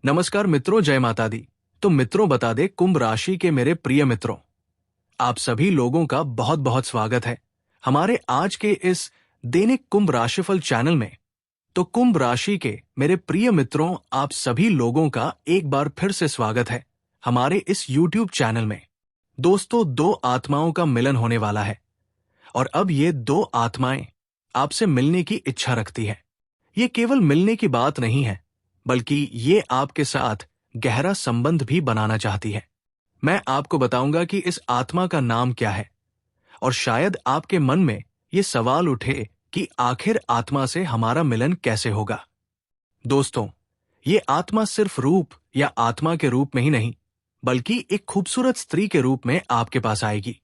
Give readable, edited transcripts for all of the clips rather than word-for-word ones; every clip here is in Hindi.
नमस्कार मित्रों, जय माता दी। तो मित्रों, बता दे कुंभ राशि के मेरे प्रिय मित्रों, आप सभी लोगों का बहुत बहुत स्वागत है हमारे आज के इस दैनिक कुंभ राशिफल चैनल में। तो कुंभ राशि के मेरे प्रिय मित्रों, आप सभी लोगों का एक बार फिर से स्वागत है हमारे इस YouTube चैनल में। दोस्तों, दो आत्माओं का मिलन होने वाला है और अब ये दो आत्माएं आपसे मिलने की इच्छा रखती है। ये केवल मिलने की बात नहीं है, बल्कि ये आपके साथ गहरा संबंध भी बनाना चाहती है। मैं आपको बताऊंगा कि इस आत्मा का नाम क्या है, और शायद आपके मन में ये सवाल उठे कि आखिर आत्मा से हमारा मिलन कैसे होगा। दोस्तों, ये आत्मा सिर्फ रूप या आत्मा के रूप में ही नहीं, बल्कि एक खूबसूरत स्त्री के रूप में आपके पास आएगी।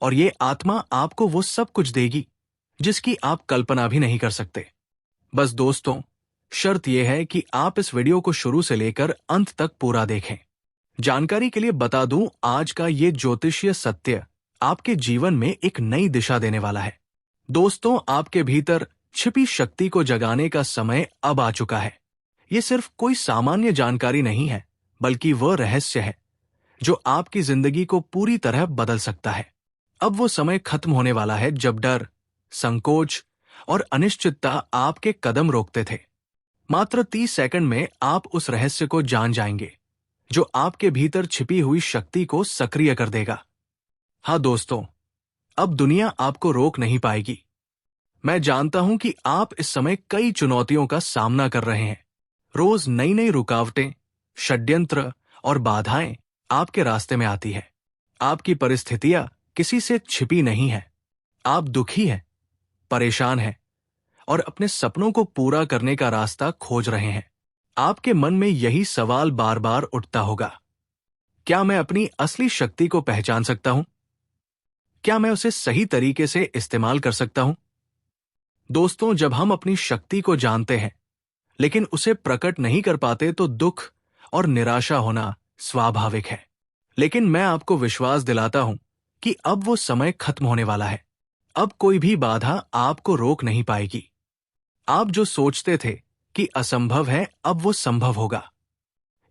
और ये आत्मा आपको वो सब कुछ देगी जिसकी आप कल्पना भी नहीं कर सकते। बस दोस्तों, शर्त यह है कि आप इस वीडियो को शुरू से लेकर अंत तक पूरा देखें। जानकारी के लिए बता दूं, आज का ये ज्योतिषीय सत्य आपके जीवन में एक नई दिशा देने वाला है। दोस्तों, आपके भीतर छिपी शक्ति को जगाने का समय अब आ चुका है। ये सिर्फ कोई सामान्य जानकारी नहीं है, बल्कि वह रहस्य है जो आपकी जिंदगी को पूरी तरह बदल सकता है। अब वो समय खत्म होने वाला है जब डर, संकोच और अनिश्चितता आपके कदम रोकते थे। मात्र 30 सेकंड में आप उस रहस्य को जान जाएंगे जो आपके भीतर छिपी हुई शक्ति को सक्रिय कर देगा। हाँ दोस्तों, अब दुनिया आपको रोक नहीं पाएगी। मैं जानता हूं कि आप इस समय कई चुनौतियों का सामना कर रहे हैं। रोज नई नई रुकावटें, षड्यंत्र और बाधाएं आपके रास्ते में आती है। आपकी परिस्थितियां किसी से छिपी नहीं है। आप दुखी हैं, परेशान हैं और अपने सपनों को पूरा करने का रास्ता खोज रहे हैं। आपके मन में यही सवाल बार बार उठता होगा, क्या मैं अपनी असली शक्ति को पहचान सकता हूं? क्या मैं उसे सही तरीके से इस्तेमाल कर सकता हूं? दोस्तों, जब हम अपनी शक्ति को जानते हैं लेकिन उसे प्रकट नहीं कर पाते तो दुख और निराशा होना स्वाभाविक है। लेकिन मैं आपको विश्वास दिलाता हूं कि अब वो समय खत्म होने वाला है। अब कोई भी बाधा आपको रोक नहीं पाएगी। आप जो सोचते थे कि असंभव है, अब वो संभव होगा।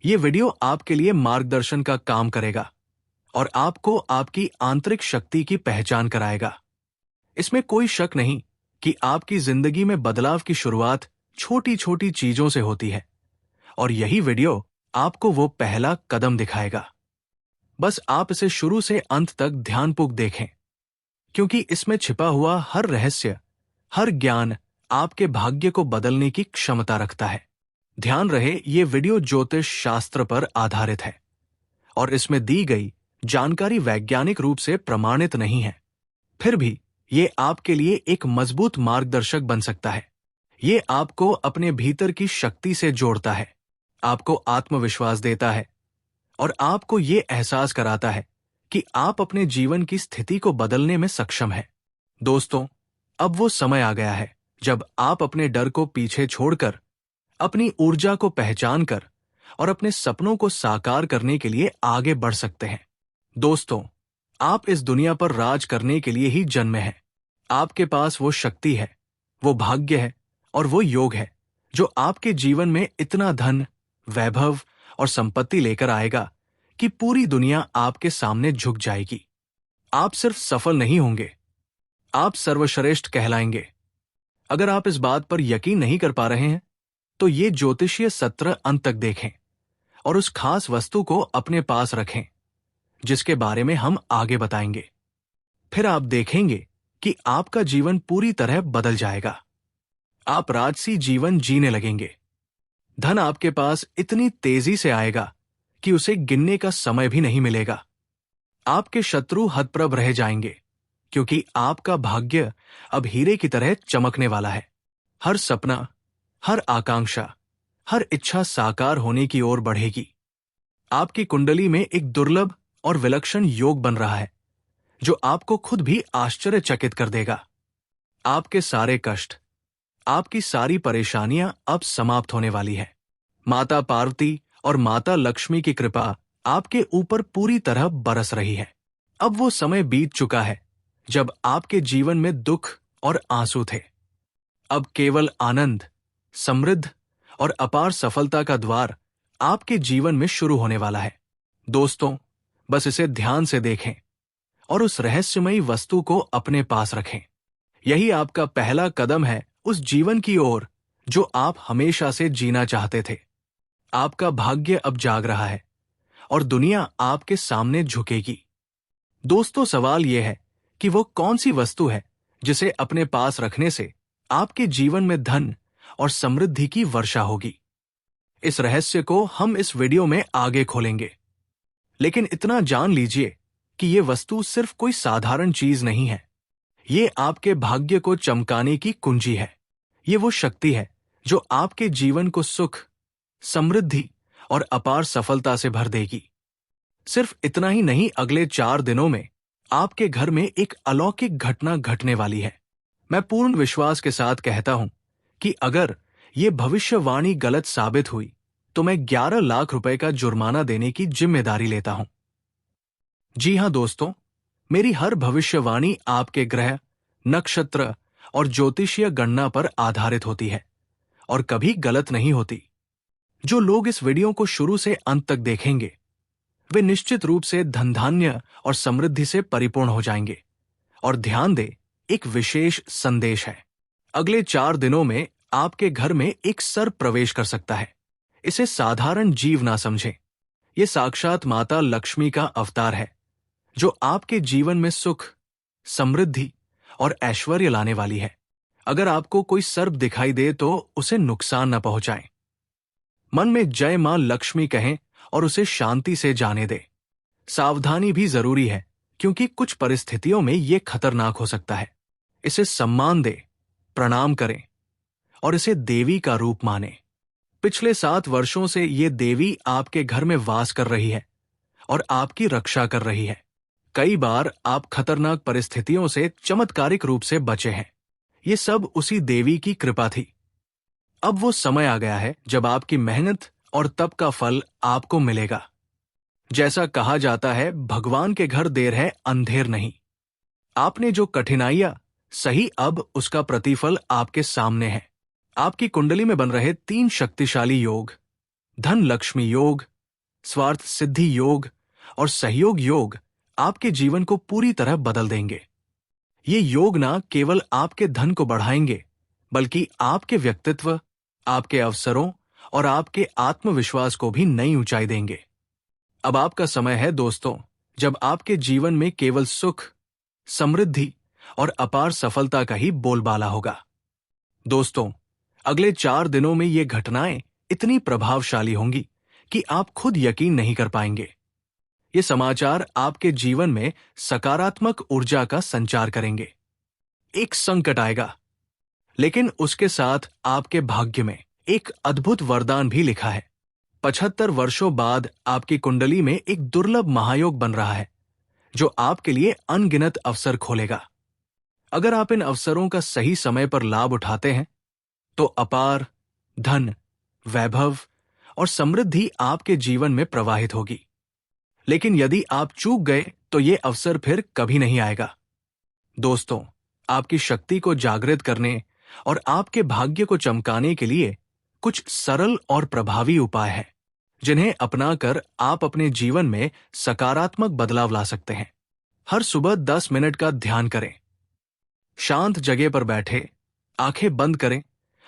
ये वीडियो आपके लिए मार्गदर्शन का काम करेगा और आपको आपकी आंतरिक शक्ति की पहचान कराएगा। इसमें कोई शक नहीं कि आपकी जिंदगी में बदलाव की शुरुआत छोटी छोटी चीजों से होती है, और यही वीडियो आपको वो पहला कदम दिखाएगा। बस आप इसे शुरू से अंत तक ध्यानपूर्वक देखें, क्योंकि इसमें छिपा हुआ हर रहस्य, हर ज्ञान आपके भाग्य को बदलने की क्षमता रखता है। ध्यान रहे, ये वीडियो ज्योतिष शास्त्र पर आधारित है और इसमें दी गई जानकारी वैज्ञानिक रूप से प्रमाणित नहीं है। फिर भी ये आपके लिए एक मजबूत मार्गदर्शक बन सकता है। ये आपको अपने भीतर की शक्ति से जोड़ता है, आपको आत्मविश्वास देता है और आपको ये एहसास कराता है कि आप अपने जीवन की स्थिति को बदलने में सक्षम हैं। दोस्तों, अब वो समय आ गया है जब आप अपने डर को पीछे छोड़कर, अपनी ऊर्जा को पहचानकर और अपने सपनों को साकार करने के लिए आगे बढ़ सकते हैं। दोस्तों, आप इस दुनिया पर राज करने के लिए ही जन्मे हैं। आपके पास वो शक्ति है, वो भाग्य है और वो योग है जो आपके जीवन में इतना धन, वैभव और संपत्ति लेकर आएगा कि पूरी दुनिया आपके सामने झुक जाएगी। आप सिर्फ सफल नहीं होंगे, आप सर्वश्रेष्ठ कहलाएंगे। अगर आप इस बात पर यकीन नहीं कर पा रहे हैं, तो ये ज्योतिषीय सत्र अंत तक देखें और उस खास वस्तु को अपने पास रखें जिसके बारे में हम आगे बताएंगे। फिर आप देखेंगे कि आपका जीवन पूरी तरह बदल जाएगा। आप राजसी जीवन जीने लगेंगे। धन आपके पास इतनी तेजी से आएगा कि उसे गिनने का समय भी नहीं मिलेगा। आपके शत्रु हतप्रभ रह जाएंगे, क्योंकि आपका भाग्य अब हीरे की तरह चमकने वाला है। हर सपना, हर आकांक्षा, हर इच्छा साकार होने की ओर बढ़ेगी। आपकी कुंडली में एक दुर्लभ और विलक्षण योग बन रहा है जो आपको खुद भी आश्चर्यचकित कर देगा। आपके सारे कष्ट, आपकी सारी परेशानियां अब समाप्त होने वाली है। माता पार्वती और माता लक्ष्मी की कृपा आपके ऊपर पूरी तरह बरस रही है। अब वो समय बीत चुका है जब आपके जीवन में दुख और आंसू थे। अब केवल आनंद, समृद्ध और अपार सफलता का द्वार आपके जीवन में शुरू होने वाला है। दोस्तों, बस इसे ध्यान से देखें और उस रहस्यमयी वस्तु को अपने पास रखें। यही आपका पहला कदम है उस जीवन की ओर जो आप हमेशा से जीना चाहते थे। आपका भाग्य अब जाग रहा है और दुनिया आपके सामने झुकेगी। दोस्तों, सवाल यह है कि वो कौन सी वस्तु है जिसे अपने पास रखने से आपके जीवन में धन और समृद्धि की वर्षा होगी। इस रहस्य को हम इस वीडियो में आगे खोलेंगे, लेकिन इतना जान लीजिए कि ये वस्तु सिर्फ कोई साधारण चीज नहीं है। ये आपके भाग्य को चमकाने की कुंजी है। ये वो शक्ति है जो आपके जीवन को सुख, समृद्धि और अपार सफलता से भर देगी। सिर्फ इतना ही नहीं, अगले 4 दिनों में आपके घर में एक अलौकिक घटना घटने वाली है। मैं पूर्ण विश्वास के साथ कहता हूं कि अगर ये भविष्यवाणी गलत साबित हुई तो मैं 11 लाख रुपए का जुर्माना देने की जिम्मेदारी लेता हूं। जी हां दोस्तों, मेरी हर भविष्यवाणी आपके ग्रह, नक्षत्र और ज्योतिषीय गणना पर आधारित होती है और कभी गलत नहीं होती। जो लोग इस वीडियो को शुरू से अंत तक देखेंगे वे निश्चित रूप से धन धान्य और समृद्धि से परिपूर्ण हो जाएंगे। और ध्यान दें, एक विशेष संदेश है। अगले 4 दिनों में आपके घर में एक सर्प प्रवेश कर सकता है। इसे साधारण जीव ना समझें। ये साक्षात माता लक्ष्मी का अवतार है जो आपके जीवन में सुख, समृद्धि और ऐश्वर्य लाने वाली है। अगर आपको कोई सर्प दिखाई दे तो उसे नुकसान न पहुंचाएं। मन में जय मां लक्ष्मी कहें और उसे शांति से जाने दें। सावधानी भी जरूरी है क्योंकि कुछ परिस्थितियों में यह खतरनाक हो सकता है। इसे सम्मान दें, प्रणाम करें और इसे देवी का रूप मानें। पिछले 7 वर्षों से ये देवी आपके घर में वास कर रही है और आपकी रक्षा कर रही है। कई बार आप खतरनाक परिस्थितियों से चमत्कारिक रूप से बचे हैं। ये सब उसी देवी की कृपा थी। अब वो समय आ गया है जब आपकी मेहनत और तप का फल आपको मिलेगा। जैसा कहा जाता है, भगवान के घर देर है अंधेर नहीं। आपने जो कठिनाइयां सही, अब उसका प्रतिफल आपके सामने है। आपकी कुंडली में बन रहे 3 शक्तिशाली योग, धन लक्ष्मी योग, स्वार्थ सिद्धि योग और सहयोग योग, आपके जीवन को पूरी तरह बदल देंगे। ये योग ना केवल आपके धन को बढ़ाएंगे बल्कि आपके व्यक्तित्व, आपके अवसरों और आपके आत्मविश्वास को भी नई ऊंचाई देंगे। अब आपका समय है दोस्तों, जब आपके जीवन में केवल सुख, समृद्धि और अपार सफलता का ही बोलबाला होगा। दोस्तों, अगले 4 दिनों में ये घटनाएं इतनी प्रभावशाली होंगी कि आप खुद यकीन नहीं कर पाएंगे। ये समाचार आपके जीवन में सकारात्मक ऊर्जा का संचार करेंगे। एक संकट आएगा, लेकिन उसके साथ आपके भाग्य में एक अद्भुत वरदान भी लिखा है। 75 वर्षों बाद आपकी कुंडली में एक दुर्लभ महायोग बन रहा है जो आपके लिए अनगिनत अवसर खोलेगा। अगर आप इन अवसरों का सही समय पर लाभ उठाते हैं तो अपार धन, वैभव और समृद्धि आपके जीवन में प्रवाहित होगी। लेकिन यदि आप चूक गए तो ये अवसर फिर कभी नहीं आएगा। दोस्तों, आपकी शक्ति को जागृत करने और आपके भाग्य को चमकाने के लिए कुछ सरल और प्रभावी उपाय हैं जिन्हें अपनाकर आप अपने जीवन में सकारात्मक बदलाव ला सकते हैं। हर सुबह 10 मिनट का ध्यान करें। शांत जगह पर बैठे, आंखें बंद करें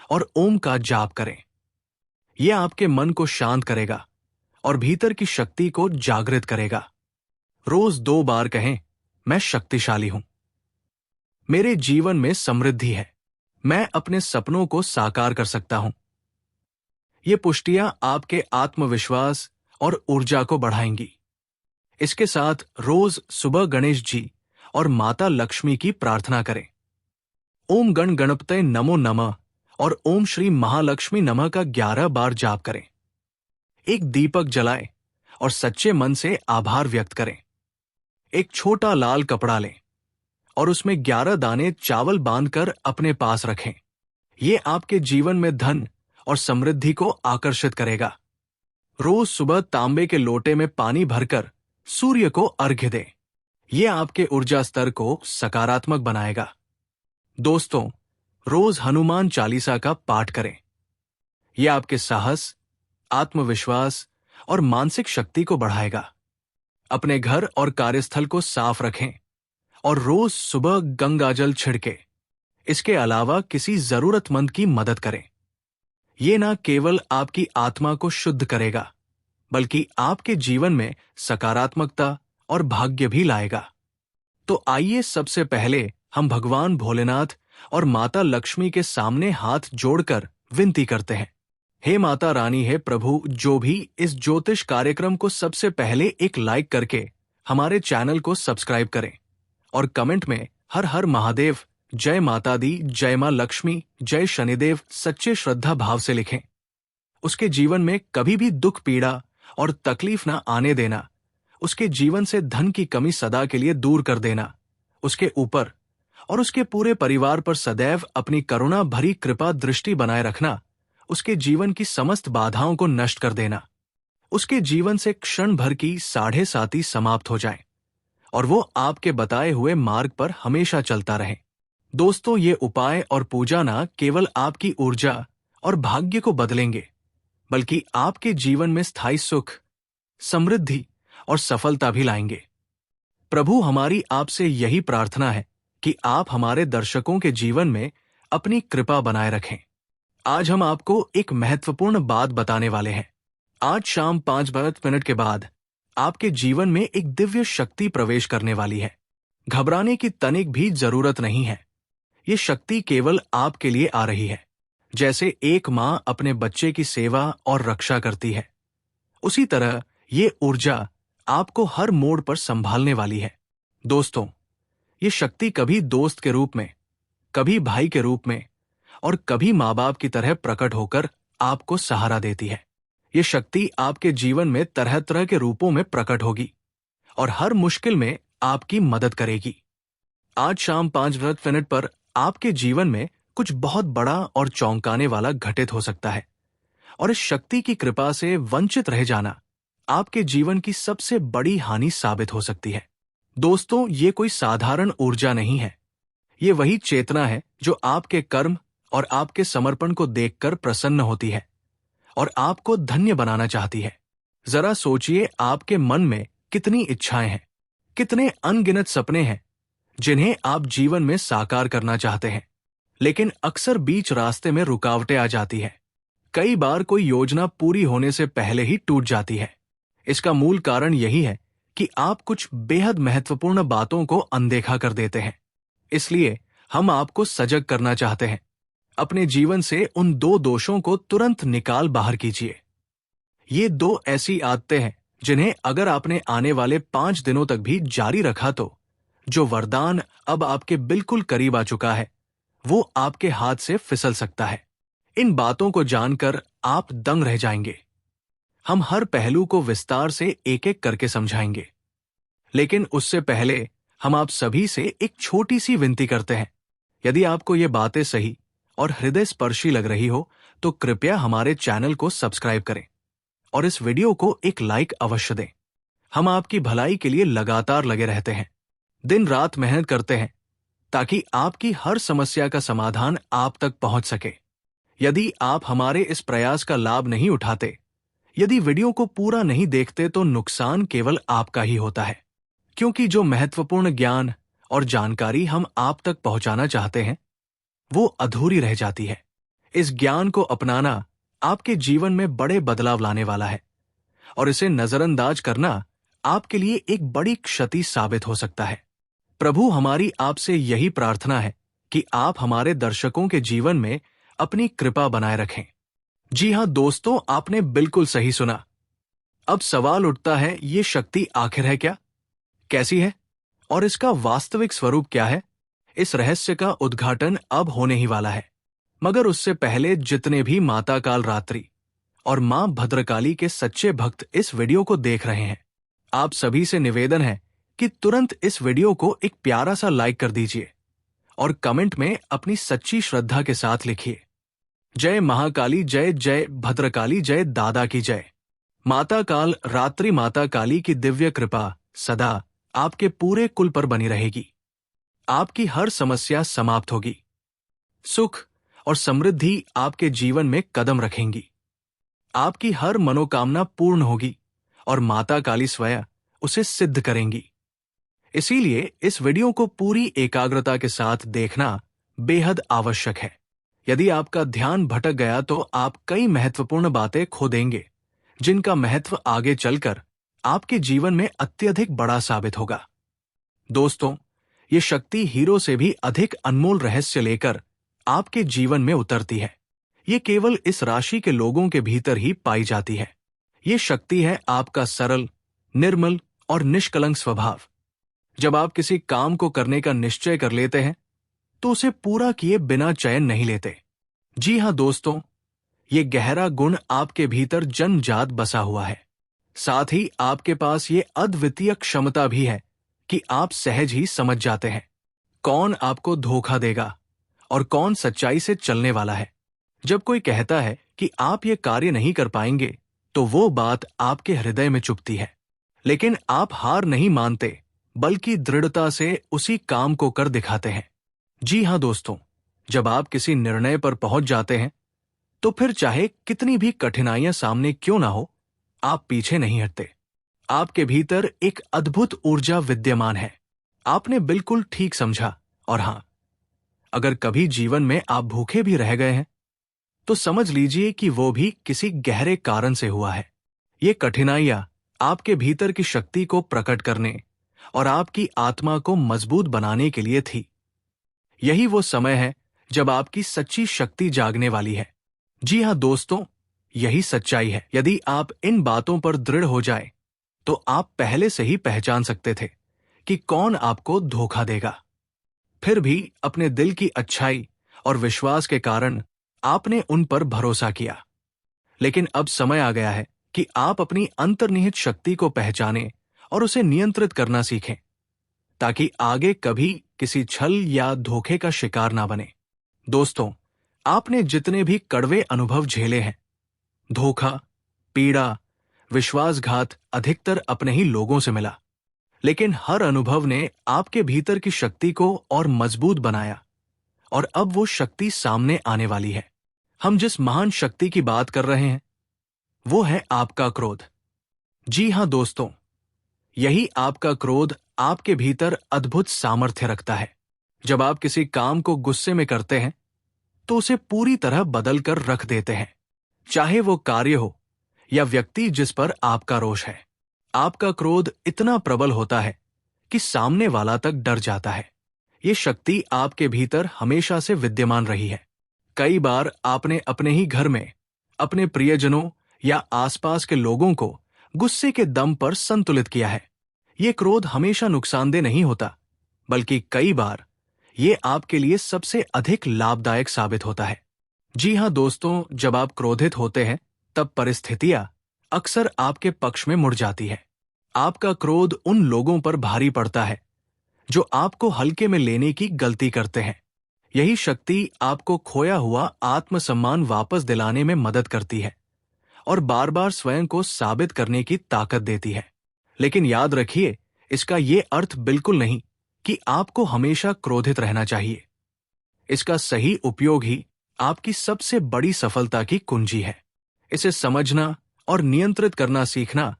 और ओम का जाप करें। यह आपके मन को शांत करेगा और भीतर की शक्ति को जागृत करेगा। रोज 2 बार कहें, मैं शक्तिशाली हूं, मेरे जीवन में समृद्धि है, मैं अपने सपनों को साकार कर सकता हूं। ये पुष्टियां आपके आत्मविश्वास और ऊर्जा को बढ़ाएंगी। इसके साथ रोज सुबह गणेश जी और माता लक्ष्मी की प्रार्थना करें। ओम गण गणपतये नमो नमः और ओम श्री महालक्ष्मी नमः का 11 बार जाप करें। एक दीपक जलाएं और सच्चे मन से आभार व्यक्त करें। एक छोटा लाल कपड़ा लें और उसमें 11 दाने चावल बांधकर अपने पास रखें। ये आपके जीवन में धन और समृद्धि को आकर्षित करेगा। रोज सुबह तांबे के लोटे में पानी भरकर सूर्य को अर्घ्य दें। यह आपके ऊर्जा स्तर को सकारात्मक बनाएगा। दोस्तों, रोज हनुमान चालीसा का पाठ करें। यह आपके साहस, आत्मविश्वास और मानसिक शक्ति को बढ़ाएगा। अपने घर और कार्यस्थल को साफ रखें और रोज सुबह गंगाजल छिड़के। इसके अलावा किसी जरूरतमंद की मदद करें। ये न केवल आपकी आत्मा को शुद्ध करेगा, बल्कि आपके जीवन में सकारात्मकता और भाग्य भी लाएगा। तो आइए सबसे पहले हम भगवान भोलेनाथ और माता लक्ष्मी के सामने हाथ जोड़कर विनती करते हैं। हे माता रानी, हे प्रभु, जो भी इस ज्योतिष कार्यक्रम को सबसे पहले एक लाइक करके हमारे चैनल को सब्सक्राइब करें और कमेंट में हर हर महादेव, जय माता दी, जय मां लक्ष्मी, जय शनिदेव सच्चे श्रद्धा भाव से लिखें। उसके जीवन में कभी भी दुख, पीड़ा और तकलीफ ना आने देना। उसके जीवन से धन की कमी सदा के लिए दूर कर देना। उसके ऊपर और उसके पूरे परिवार पर सदैव अपनी करुणा भरी कृपा दृष्टि बनाए रखना। उसके जीवन की समस्त बाधाओं को नष्ट कर देना। उसके जीवन से क्षण भर की साढ़े साती समाप्त हो जाए और वो आपके बताए हुए मार्ग पर हमेशा चलता रहे। दोस्तों, ये उपाय और पूजा ना केवल आपकी ऊर्जा और भाग्य को बदलेंगे, बल्कि आपके जीवन में स्थायी सुख, समृद्धि और सफलता भी लाएंगे। प्रभु, हमारी आपसे यही प्रार्थना है कि आप हमारे दर्शकों के जीवन में अपनी कृपा बनाए रखें। आज हम आपको एक महत्वपूर्ण बात बताने वाले हैं। आज शाम 5 के बाद आपके जीवन में एक दिव्य शक्ति प्रवेश करने वाली है। घबराने की तनिक भी जरूरत नहीं है। ये शक्ति केवल आपके लिए आ रही है। जैसे एक मां अपने बच्चे की सेवा और रक्षा करती है, उसी तरह ये ऊर्जा आपको हर मोड़ पर संभालने वाली है। दोस्तों, ये शक्ति कभी दोस्त के रूप में, कभी भाई के रूप में और कभी माँ बाप की तरह प्रकट होकर आपको सहारा देती है। ये शक्ति आपके जीवन में तरह तरह के रूपों में प्रकट होगी और हर मुश्किल में आपकी मदद करेगी। आज शाम 5 पर आपके जीवन में कुछ बहुत बड़ा और चौंकाने वाला घटित हो सकता है और इस शक्ति की कृपा से वंचित रह जाना आपके जीवन की सबसे बड़ी हानि साबित हो सकती है। दोस्तों, ये कोई साधारण ऊर्जा नहीं है। ये वही चेतना है जो आपके कर्म और आपके समर्पण को देखकर प्रसन्न होती है और आपको धन्य बनाना चाहती है। जरा सोचिए, आपके मन में कितनी इच्छाएं हैं, कितने अनगिनत सपने हैं जिन्हें आप जीवन में साकार करना चाहते हैं, लेकिन अक्सर बीच रास्ते में रुकावटें आ जाती है। कई बार कोई योजना पूरी होने से पहले ही टूट जाती है। इसका मूल कारण यही है कि आप कुछ बेहद महत्वपूर्ण बातों को अनदेखा कर देते हैं। इसलिए हम आपको सजग करना चाहते हैं। अपने जीवन से उन 2 दोषों को तुरंत निकाल बाहर कीजिए। ये 2 ऐसी आदतें हैं जिन्हें अगर आपने आने वाले 5 दिनों तक भी जारी रखा तो जो वरदान अब आपके बिल्कुल करीब आ चुका है, वो आपके हाथ से फिसल सकता है। इन बातों को जानकर आप दंग रह जाएंगे। हम हर पहलू को विस्तार से एक एक करके समझाएंगे, लेकिन उससे पहले हम आप सभी से एक छोटी सी विनती करते हैं। यदि आपको ये बातें सही और हृदय स्पर्शी लग रही हो तो कृपया हमारे चैनल को सब्सक्राइब करें और इस वीडियो को एक लाइक अवश्य दें। हम आपकी भलाई के लिए लगातार लगे रहते हैं, दिन रात मेहनत करते हैं ताकि आपकी हर समस्या का समाधान आप तक पहुंच सके। यदि आप हमारे इस प्रयास का लाभ नहीं उठाते, यदि वीडियो को पूरा नहीं देखते, तो नुकसान केवल आपका ही होता है, क्योंकि जो महत्वपूर्ण ज्ञान और जानकारी हम आप तक पहुंचाना चाहते हैं वो अधूरी रह जाती है। इस ज्ञान को अपनाना आपके जीवन में बड़े बदलाव लाने वाला है और इसे नजरअंदाज करना आपके लिए एक बड़ी क्षति साबित हो सकता है। प्रभु, हमारी आपसे यही प्रार्थना है कि आप हमारे दर्शकों के जीवन में अपनी कृपा बनाए रखें। जी हां दोस्तों, आपने बिल्कुल सही सुना। अब सवाल उठता है, ये शक्ति आखिर है क्या, कैसी है और इसका वास्तविक स्वरूप क्या है? इस रहस्य का उद्घाटन अब होने ही वाला है, मगर उससे पहले जितने भी माता काल रात्रि और मां भद्रकाली के सच्चे भक्त इस वीडियो को देख रहे हैं, आप सभी से निवेदन है कि तुरंत इस वीडियो को एक प्यारा सा लाइक कर दीजिए और कमेंट में अपनी सच्ची श्रद्धा के साथ लिखिए, जय महाकाली, जय जय भद्रकाली, जय दादा की जय। माता काल रात्रि माता काली की दिव्य कृपा सदा आपके पूरे कुल पर बनी रहेगी। आपकी हर समस्या समाप्त होगी। सुख और समृद्धि आपके जीवन में कदम रखेंगी। आपकी हर मनोकामना पूर्ण होगी और माता काली स्वयं उसे सिद्ध करेंगी। इसीलिए इस वीडियो को पूरी एकाग्रता के साथ देखना बेहद आवश्यक है। यदि आपका ध्यान भटक गया तो आप कई महत्वपूर्ण बातें खो देंगे, जिनका महत्व आगे चलकर आपके जीवन में अत्यधिक बड़ा साबित होगा। दोस्तों, ये शक्ति हीरो से भी अधिक अनमोल रहस्य लेकर आपके जीवन में उतरती है। ये केवल इस राशि के लोगों के भीतर ही पाई जाती है। ये शक्ति है आपका सरल, निर्मल और निष्कलंक स्वभाव। जब आप किसी काम को करने का निश्चय कर लेते हैं तो उसे पूरा किए बिना चैन नहीं लेते। जी हां दोस्तों, ये गहरा गुण आपके भीतर जन्मजात बसा हुआ है। साथ ही आपके पास ये अद्वितीय क्षमता भी है कि आप सहज ही समझ जाते हैं कौन आपको धोखा देगा और कौन सच्चाई से चलने वाला है। जब कोई कहता है कि आप ये कार्य नहीं कर पाएंगे तो वो बात आपके हृदय में चुभती है, लेकिन आप हार नहीं मानते बल्कि दृढ़ता से उसी काम को कर दिखाते हैं। जी हां दोस्तों, जब आप किसी निर्णय पर पहुंच जाते हैं तो फिर चाहे कितनी भी कठिनाइयां सामने क्यों ना हो, आप पीछे नहीं हटते। आपके भीतर एक अद्भुत ऊर्जा विद्यमान है। आपने बिल्कुल ठीक समझा। और हां, अगर कभी जीवन में आप भूखे भी रह गए हैं तो समझ लीजिए कि वो भी किसी गहरे कारण से हुआ है। ये कठिनाइयां आपके भीतर की शक्ति को प्रकट करने और आपकी आत्मा को मजबूत बनाने के लिए थी। यही वो समय है जब आपकी सच्ची शक्ति जागने वाली है। जी हां दोस्तों, यही सच्चाई है। यदि आप इन बातों पर दृढ़ हो जाए तो आप पहले से ही पहचान सकते थे कि कौन आपको धोखा देगा। फिर भी अपने दिल की अच्छाई और विश्वास के कारण आपने उन पर भरोसा किया। लेकिन अब समय आ गया है कि आप अपनी अंतर्निहित शक्ति को पहचानें और उसे नियंत्रित करना सीखें, ताकि आगे कभी किसी छल या धोखे का शिकार ना बने। दोस्तों, आपने जितने भी कड़वे अनुभव झेले हैं, धोखा, पीड़ा, विश्वासघात अधिकतर अपने ही लोगों से मिला, लेकिन हर अनुभव ने आपके भीतर की शक्ति को और मजबूत बनाया और अब वो शक्ति सामने आने वाली है। हम जिस महान शक्ति की बात कर रहे हैं वो है आपका क्रोध। जी हां दोस्तों, यही आपका क्रोध आपके भीतर अद्भुत सामर्थ्य रखता है। जब आप किसी काम को गुस्से में करते हैं तो उसे पूरी तरह बदल कर रख देते हैं, चाहे वो कार्य हो या व्यक्ति जिस पर आपका रोष है। आपका क्रोध इतना प्रबल होता है कि सामने वाला तक डर जाता है। ये शक्ति आपके भीतर हमेशा से विद्यमान रही है। कई बार आपने अपने ही घर में अपने प्रियजनों या आसपास के लोगों को गुस्से के दम पर संतुलित किया है। ये क्रोध हमेशा नुकसानदेह नहीं होता, बल्कि कई बार ये आपके लिए सबसे अधिक लाभदायक साबित होता है। जी हां दोस्तों, जब आप क्रोधित होते हैं तब परिस्थितियां अक्सर आपके पक्ष में मुड़ जाती है। आपका क्रोध उन लोगों पर भारी पड़ता है जो आपको हल्के में लेने की गलती करते हैं। यही शक्ति आपको खोया हुआ आत्मसम्मान वापस दिलाने में मदद करती है और बार बार स्वयं को साबित करने की ताकत देती है। लेकिन याद रखिए, इसका ये अर्थ बिल्कुल नहीं कि आपको हमेशा क्रोधित रहना चाहिए। इसका सही उपयोग ही आपकी सबसे बड़ी सफलता की कुंजी है। इसे समझना और नियंत्रित करना सीखना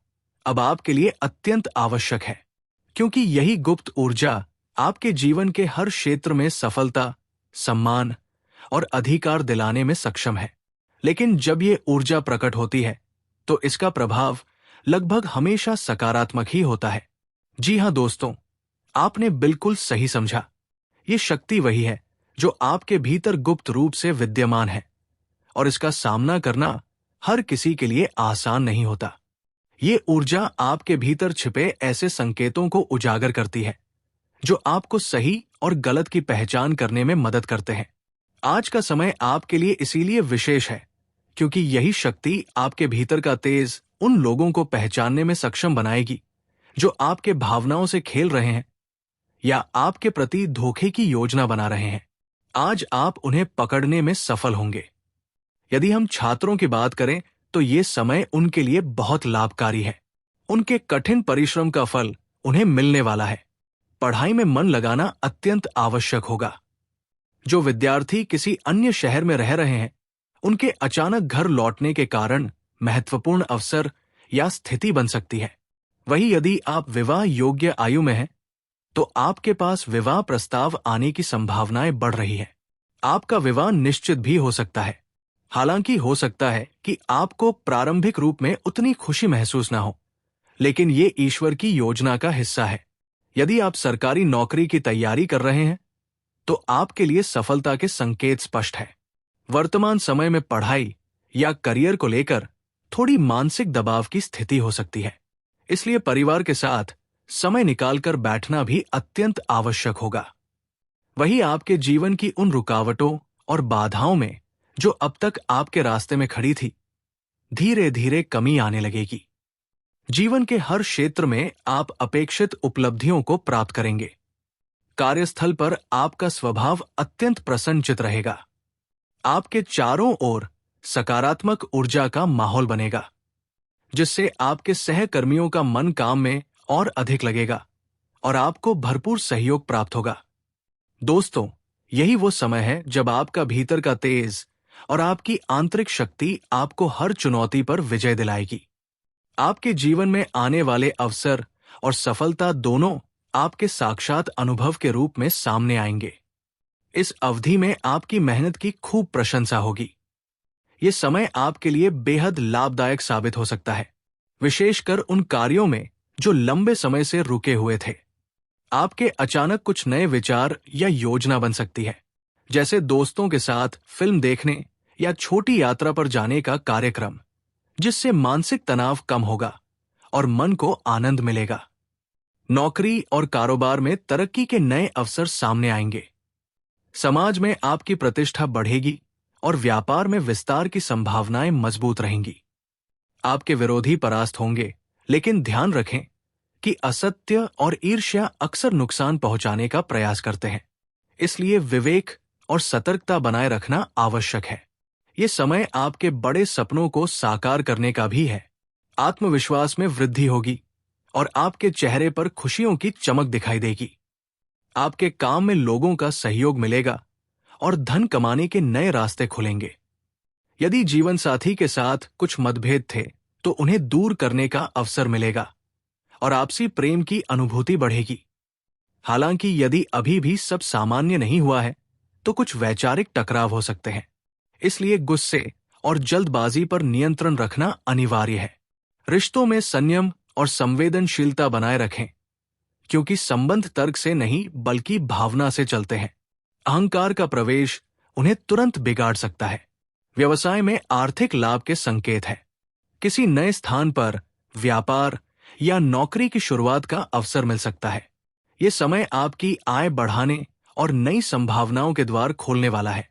अब आपके लिए अत्यंत आवश्यक है, क्योंकि यही गुप्त ऊर्जा आपके जीवन के हर क्षेत्र में सफलता, सम्मान और अधिकार दिलाने में सक्षम है। लेकिन जब ये ऊर्जा प्रकट होती है तो इसका प्रभाव लगभग हमेशा सकारात्मक ही होता है। जी हां दोस्तों, आपने बिल्कुल सही समझा। ये शक्ति वही है जो आपके भीतर गुप्त रूप से विद्यमान है और इसका सामना करना हर किसी के लिए आसान नहीं होता। ये ऊर्जा आपके भीतर छिपे ऐसे संकेतों को उजागर करती है जो आपको सही और गलत की पहचान करने में मदद करते हैं। आज का समय आपके लिए इसीलिए विशेष है क्योंकि यही शक्ति आपके भीतर का तेज उन लोगों को पहचानने में सक्षम बनाएगी जो आपके भावनाओं से खेल रहे हैं या आपके प्रति धोखे की योजना बना रहे हैं। आज आप उन्हें पकड़ने में सफल होंगे। यदि हम छात्रों की बात करें तो ये समय उनके लिए बहुत लाभकारी है। उनके कठिन परिश्रम का फल उन्हें मिलने वाला है। पढ़ाई में मन लगाना अत्यंत आवश्यक होगा। जो विद्यार्थी किसी अन्य शहर में रह रहे हैं, उनके अचानक घर लौटने के कारण महत्वपूर्ण अवसर या स्थिति बन सकती है। वहीं यदि आप विवाह योग्य आयु में हैं, तो आपके पास विवाह प्रस्ताव आने की संभावनाएं बढ़ रही है। आपका विवाह निश्चित भी हो सकता है। हालांकि हो सकता है कि आपको प्रारंभिक रूप में उतनी खुशी महसूस ना हो, लेकिन ये ईश्वर की योजना का हिस्सा है। यदि आप सरकारी नौकरी की तैयारी कर रहे हैं, तो आपके लिए सफलता के संकेत स्पष्ट है। वर्तमान समय में पढ़ाई या करियर को लेकर थोड़ी मानसिक दबाव की स्थिति हो सकती है, इसलिए परिवार के साथ समय निकालकर बैठना भी अत्यंत आवश्यक होगा। वहीं आपके जीवन की उन रुकावटों और बाधाओं में जो अब तक आपके रास्ते में खड़ी थी, धीरे धीरे कमी आने लगेगी। जीवन के हर क्षेत्र में आप अपेक्षित उपलब्धियों को प्राप्त करेंगे। कार्यस्थल पर आपका स्वभाव अत्यंत प्रसन्नचित रहेगा। आपके चारों ओर सकारात्मक ऊर्जा का माहौल बनेगा, जिससे आपके सहकर्मियों का मन काम में और अधिक लगेगा और आपको भरपूर सहयोग प्राप्त होगा। दोस्तों, यही वो समय है जब आपका भीतर का तेज और आपकी आंतरिक शक्ति आपको हर चुनौती पर विजय दिलाएगी। आपके जीवन में आने वाले अवसर और सफलता दोनों आपके साक्षात अनुभव के रूप में सामने आएंगे। इस अवधि में आपकी मेहनत की खूब प्रशंसा होगी। ये समय आपके लिए बेहद लाभदायक साबित हो सकता है, विशेषकर उन कार्यों में जो लंबे समय से रुके हुए थे। आपके अचानक कुछ नए विचार या योजना बन सकती है, जैसे दोस्तों के साथ फिल्म देखने या छोटी यात्रा पर जाने का कार्यक्रम, जिससे मानसिक तनाव कम होगा और मन को आनंद मिलेगा। नौकरी और कारोबार में तरक्की के नए अवसर सामने आएंगे। समाज में आपकी प्रतिष्ठा बढ़ेगी और व्यापार में विस्तार की संभावनाएं मजबूत रहेंगी। आपके विरोधी परास्त होंगे, लेकिन ध्यान रखें कि असत्य और ईर्ष्या अक्सर नुकसान पहुंचाने का प्रयास करते हैं, इसलिए विवेक और सतर्कता बनाए रखना आवश्यक है। ये समय आपके बड़े सपनों को साकार करने का भी है। आत्मविश्वास में वृद्धि होगी और आपके चेहरे पर खुशियों की चमक दिखाई देगी। आपके काम में लोगों का सहयोग मिलेगा और धन कमाने के नए रास्ते खुलेंगे। यदि जीवन साथी के साथ कुछ मतभेद थे, तो उन्हें दूर करने का अवसर मिलेगा और आपसी प्रेम की अनुभूति बढ़ेगी। हालांकि यदि अभी भी सब सामान्य नहीं हुआ है, तो कुछ वैचारिक टकराव हो सकते हैं, इसलिए गुस्से और जल्दबाजी पर नियंत्रण रखना अनिवार्य है। रिश्तों में संयम और संवेदनशीलता बनाए रखें, क्योंकि संबंध तर्क से नहीं बल्कि भावना से चलते हैं। अहंकार का प्रवेश उन्हें तुरंत बिगाड़ सकता है। व्यवसाय में आर्थिक लाभ के संकेत है। किसी नए स्थान पर व्यापार या नौकरी की शुरुआत का अवसर मिल सकता है। ये समय आपकी आय बढ़ाने और नई संभावनाओं के द्वार खोलने वाला है।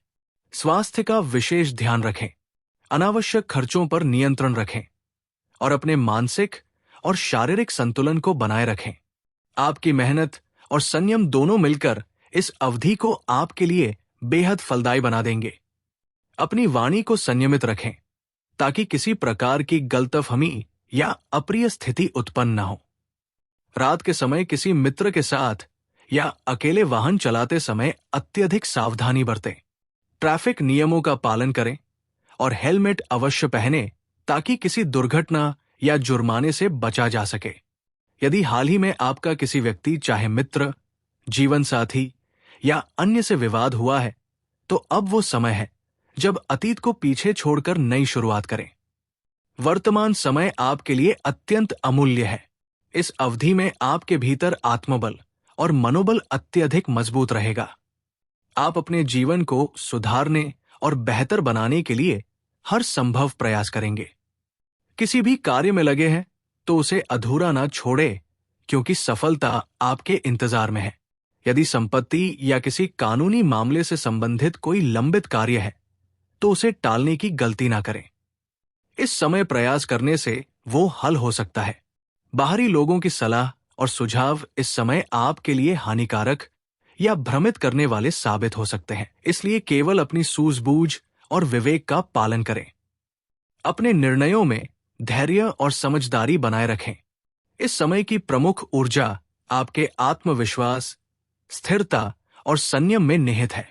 स्वास्थ्य का विशेष ध्यान रखें, अनावश्यक खर्चों पर नियंत्रण रखें और अपने मानसिक और शारीरिक संतुलन को बनाए रखें। आपकी मेहनत और संयम दोनों मिलकर इस अवधि को आपके लिए बेहद फलदायी बना देंगे। अपनी वाणी को संयमित रखें, ताकि किसी प्रकार की गलतफहमी या अप्रिय स्थिति उत्पन्न न हो। रात के समय किसी मित्र के साथ या अकेले वाहन चलाते समय अत्यधिक सावधानी बरतें। ट्रैफिक नियमों का पालन करें और हेलमेट अवश्य पहनें, ताकि किसी दुर्घटना या जुर्माने से बचा जा सके। यदि हाल ही में आपका किसी व्यक्ति, चाहे मित्र, जीवन साथी या अन्य से विवाद हुआ है, तो अब वो समय है जब अतीत को पीछे छोड़कर नई शुरुआत करें। वर्तमान समय आपके लिए अत्यंत अमूल्य है। इस अवधि में आपके भीतर आत्मबल और मनोबल अत्यधिक मजबूत रहेगा। आप अपने जीवन को सुधारने और बेहतर बनाने के लिए हर संभव प्रयास करेंगे। किसी भी कार्य में लगे हैं तो उसे अधूरा ना छोड़े, क्योंकि सफलता आपके इंतजार में है। यदि संपत्ति या किसी कानूनी मामले से संबंधित कोई लंबित कार्य है, तो उसे टालने की गलती ना करें। इस समय प्रयास करने से वो हल हो सकता है। बाहरी लोगों की सलाह और सुझाव इस समय आपके लिए हानिकारक या भ्रमित करने वाले साबित हो सकते हैं, इसलिए केवल अपनी सूझबूझ और विवेक का पालन करें। अपने निर्णयों में धैर्य और समझदारी बनाए रखें। इस समय की प्रमुख ऊर्जा आपके आत्मविश्वास, स्थिरता और संयम में निहित है।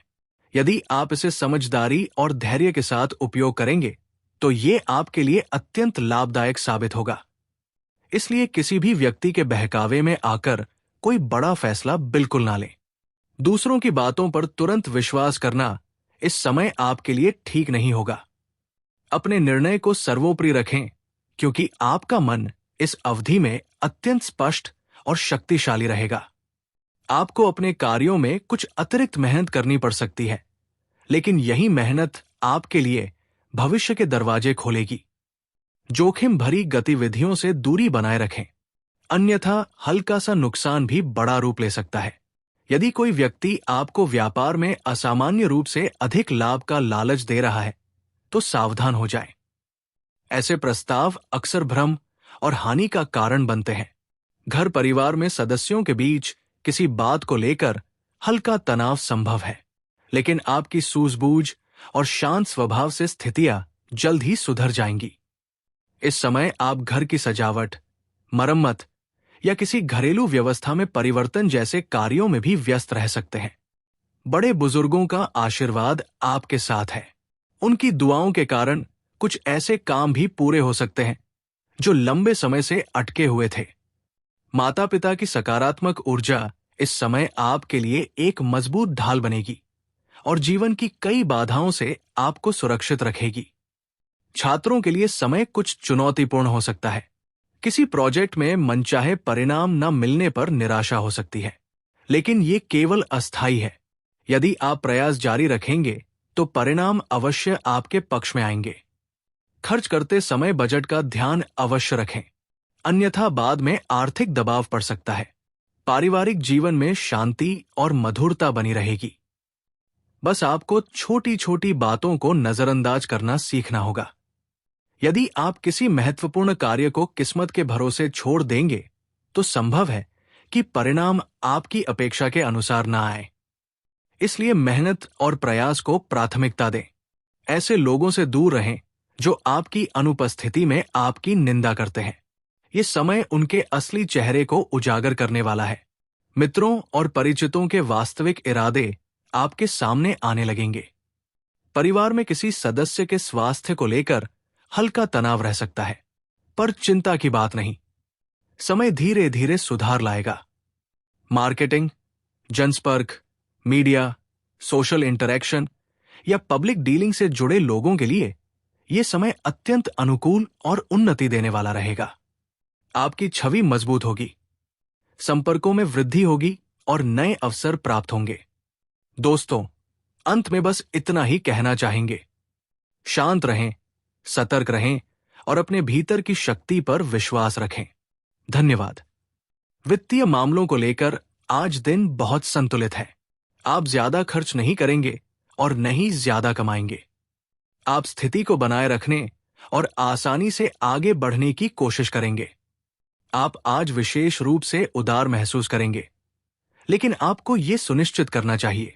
यदि आप इसे समझदारी और धैर्य के साथ उपयोग करेंगे, तो ये आपके लिए अत्यंत लाभदायक साबित होगा। इसलिए किसी भी व्यक्ति के बहकावे में आकर कोई बड़ा फैसला बिल्कुल ना लें। दूसरों की बातों पर तुरंत विश्वास करना इस समय आपके लिए ठीक नहीं होगा। अपने निर्णय को सर्वोपरि रखें, क्योंकि आपका मन इस अवधि में अत्यंत स्पष्ट और शक्तिशाली रहेगा। आपको अपने कार्यों में कुछ अतिरिक्त मेहनत करनी पड़ सकती है, लेकिन यही मेहनत आपके लिए भविष्य के दरवाजे खोलेगी। जोखिम भरी गतिविधियों से दूरी बनाए रखें, अन्यथा हल्का सा नुकसान भी बड़ा रूप ले सकता है। यदि कोई व्यक्ति आपको व्यापार में असामान्य रूप से अधिक लाभ का लालच दे रहा है, तो सावधान हो जाएं। ऐसे प्रस्ताव अक्सर भ्रम और हानि का कारण बनते हैं। घर परिवार में सदस्यों के बीच किसी बात को लेकर हल्का तनाव संभव है, लेकिन आपकी सूझबूझ और शांत स्वभाव से स्थितियां जल्द ही सुधर जाएंगी। इस समय आप घर की सजावट, मरम्मत या किसी घरेलू व्यवस्था में परिवर्तन जैसे कार्यों में भी व्यस्त रह सकते हैं। बड़े बुजुर्गों का आशीर्वाद आपके साथ है। उनकी दुआओं के कारण कुछ ऐसे काम भी पूरे हो सकते हैं जो लंबे समय से अटके हुए थे। माता पिता की सकारात्मक ऊर्जा इस समय आपके लिए एक मजबूत ढाल बनेगी और जीवन की कई बाधाओं से आपको सुरक्षित रखेगी। छात्रों के लिए समय कुछ चुनौतीपूर्ण हो सकता है। किसी प्रोजेक्ट में मनचाहे परिणाम न मिलने पर निराशा हो सकती है, लेकिन ये केवल अस्थायी है। यदि आप प्रयास जारी रखेंगे तो परिणाम अवश्य आपके पक्ष में आएंगे। खर्च करते समय बजट का ध्यान अवश्य रखें, अन्यथा बाद में आर्थिक दबाव पड़ सकता है। पारिवारिक जीवन में शांति और मधुरता बनी रहेगी। बस आपको छोटी छोटी बातों को नजरअंदाज करना सीखना होगा। यदि आप किसी महत्वपूर्ण कार्य को किस्मत के भरोसे छोड़ देंगे, तो संभव है कि परिणाम आपकी अपेक्षा के अनुसार ना आए। इसलिए मेहनत और प्रयास को प्राथमिकता दें। ऐसे लोगों से दूर रहें जो आपकी अनुपस्थिति में आपकी निंदा करते हैं। ये समय उनके असली चेहरे को उजागर करने वाला है। मित्रों और परिचितों के वास्तविक इरादे आपके सामने आने लगेंगे। परिवार में किसी सदस्य के स्वास्थ्य को लेकर हल्का तनाव रह सकता है, पर चिंता की बात नहीं। समय धीरे धीरे सुधार लाएगा। मार्केटिंग, जनसंपर्क, मीडिया, सोशल इंटरैक्शन या पब्लिक डीलिंग से जुड़े लोगों के लिए यह समय अत्यंत अनुकूल और उन्नति देने वाला रहेगा। आपकी छवि मजबूत होगी, संपर्कों में वृद्धि होगी और नए अवसर प्राप्त होंगे। दोस्तों, अंत में बस इतना ही कहना चाहेंगे। शांत रहें, सतर्क रहें और अपने भीतर की शक्ति पर विश्वास रखें। धन्यवाद। वित्तीय मामलों को लेकर आज दिन बहुत संतुलित है। आप ज्यादा खर्च नहीं करेंगे और न ही ज्यादा कमाएंगे। आप स्थिति को बनाए रखने और आसानी से आगे बढ़ने की कोशिश करेंगे। आप आज विशेष रूप से उदार महसूस करेंगे, लेकिन आपको यह सुनिश्चित करना चाहिए